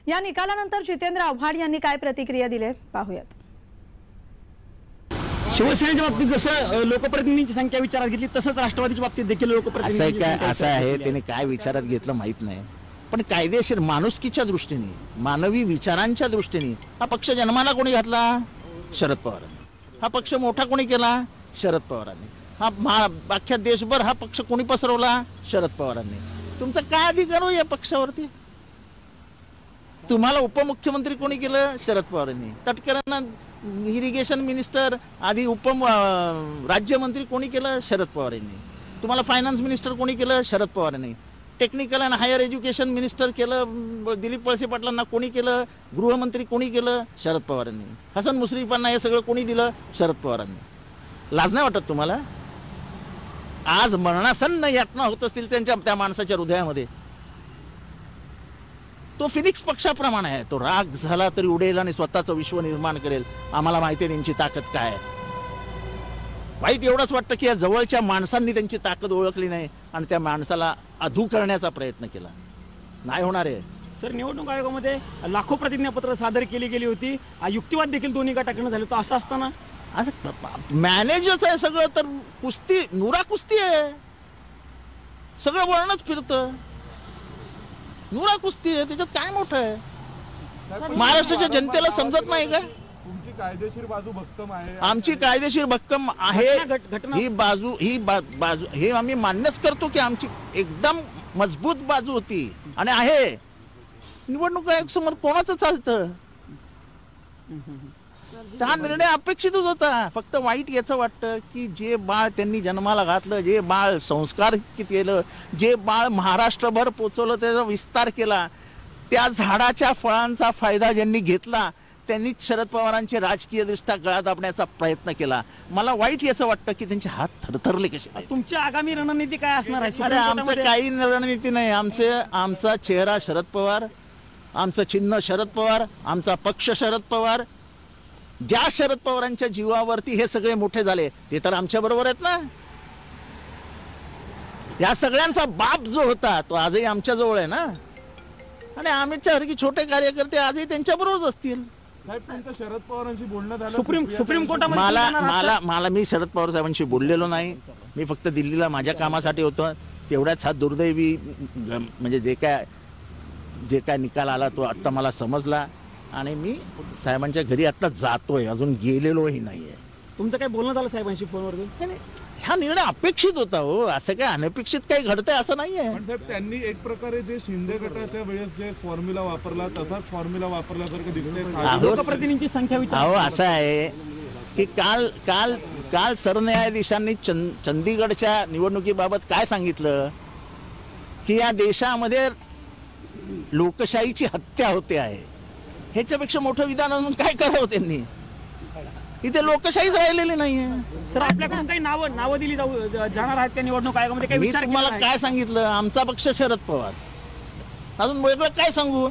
या निकालानंतर जितेंद्र आव्हाड यांनी काय प्रतिक्रिया दिली पाहूयात। शिवसेनेच्या बाबतीत जसं लोकप्रतिनिधींची संख्या विचारात घेतली तसंच राष्ट्रवादीच्या बाबतीत देखील लोकप्रतिनिधी असं आहे त्यांनी काय विचारात घेतलं माहित नाही, पण कायदेशीर माणुसकीच्या दृष्टीने मानवी विचारांच्या दृष्टीने हा पक्ष जन्माला कोणी घातला? शरद पवारांनी। हा पक्ष मोठा कोणी केला? शरद पवारांनी। हा अख्ख्या देशभर हा पक्ष कोणी पसरवला? शरद पवारांनी। तुमचा काय अधिकार हो या पक्षावरती? तुम्हाला उपमुख्यमंत्री कोणी केलं? शरद पवारांनी। तटकरांना इरिगेशन मिनिस्टर आधी राज्यमंत्री कोणी केलं? शरद पवारांनी। तुम्हाला फायनान्स मिनिस्टर कोणी केलं? शरद पवारांनी। Technical and higher education minister केलं दिलीप वळसे पाटलांना कोणी केलं? गृहमंत्री कोणी केलं? शरद पवारांनी। हसन मुश्रीफांना हे सगळं कोणी दिलं? शरद पवारांनी। लाज नाही वाटत तुम्हाला? आज मरणासन्न यातना होत असतील त्या माणसाच्या हृदयामध्ये। तो फिनिक्स पक्षाप्रमाणे आहे, तो राग झाला तरी उडेल आणि स्वतःचं विश्व निर्माण करेल। आम्हाला माहिती आहे त्यांची ताकद काय आहे। वाईट एवढंच वाटतं की या जवळच्या माणसांनी त्यांची ताकद ओळखली नाही आणि त्या माणसाला अधू करण्याचा प्रयत्न केला। नाही होणार आहे सर। निवडणूक आयोगामध्ये लाखो प्रतिज्ञापत्र सादर केली गेली होती, युक्तिवाद देखील दोन्ही गटाकडून झाले, तो असं असताना असं मॅनेजच आहे सगळं, तर कुस्ती नुरा कुस्ती आहे, सगळं वळणच फिरतं, नुरा कुस्ती आहे, त्याच्यात काय मोठं आहे? महाराष्ट्राच्या जनतेला समजत नाही का? तुमची कायदेशीर बाजू भक्कम आहे। आमची कायदेशीर भक्कम आहे ही बाजू हे आम्ही मान्यच करतो की आमची एकदम मजबूत बाजू होती आणि आहे। निवडणूक आयोग समोर कोणाचं चालतं? हा निर्णय अपेक्षितच होता। फक्त वाईट याचं वाटतं की जे बाळ त्यांनी जन्माला घातलं, जे बाळ संस्कार केलं, जे बाळ महाराष्ट्रभर पोचवलं, त्याचा विस्तार केला, त्या झाडाच्या फळांचा फायदा ज्यांनी घेतला त्यांनी शरद पवारांचे राजकीय दृष्ट्या गळा दाबण्याचा प्रयत्न केला। मला वाईट याचं वाटतं की त्यांचे हात थरथरले कसे। तुमची आगामी रणनीती काय असणार आहे? अरे आमचं काही रणनीती नाही। आमचा चेहरा शरद पवार, आमचं चिन्ह शरद पवार, आमचा पक्ष शरद पवार। ज्या शरद पवारांच्या जीवावरती हे सगळे मोठे झाले ते तर आमच्या बरोबर आहेत ना। या सगळ्यांचा बाप जो होता तो आजही आमच्या जवळ आहे ना, आणि आम्हीच्यासारखी छोटे कार्यकर्ते आजही त्यांच्या बरोबरच असतील। शरद पवारांशी बोलणं झालं सुप्रीम कोर्टामध्ये? मला मी शरद पवार साहेबांशी बोललेलो नाही। मी फक्त दिल्लीला माझ्या कामासाठी होतो। तेवढ्याच हा दुर्दैवी म्हणजे जे काय निकाल आला तो आता मला समजला आणि मी साहेबांच्या घरी आता जातोय, अजून गेलेलोही नाहीये। तुमचं काय बोलणं झालं साहेबांशी फोनवर? हा निर्णय अपेक्षित होता हो, असं काय अनपेक्षित काही घडतंय असं नाहीये। पण साहेब त्यांनी एक प्रकारे जे शिंदे गटाच्या वेळेस जे फॉर्म्युला वापरला तसाच फॉर्म्युला वापरल्यासारखं दिसतंय। लोकप्रतिनिधींची संख्या अहो असं आहे की काल सरन्यायाधीशांनी चंदीगडच्या निवडणुकीबाबत काय सांगितलं की या देशामध्ये लोकशाहीची हत्या होते आहे। ह्याच्यापेक्षा मोठं विधान अजून काय करावं त्यांनी? इथे लोकशाहीच राहिलेली नाहीये। सर आपल्याकडून काही नावं दिली जाणार आहेत त्या निवडणूक आयोगामध्ये? काही मी तुम्हाला काय सांगितलं? आमचा पक्ष शरद पवार, अजून वेगळं काय सांगू?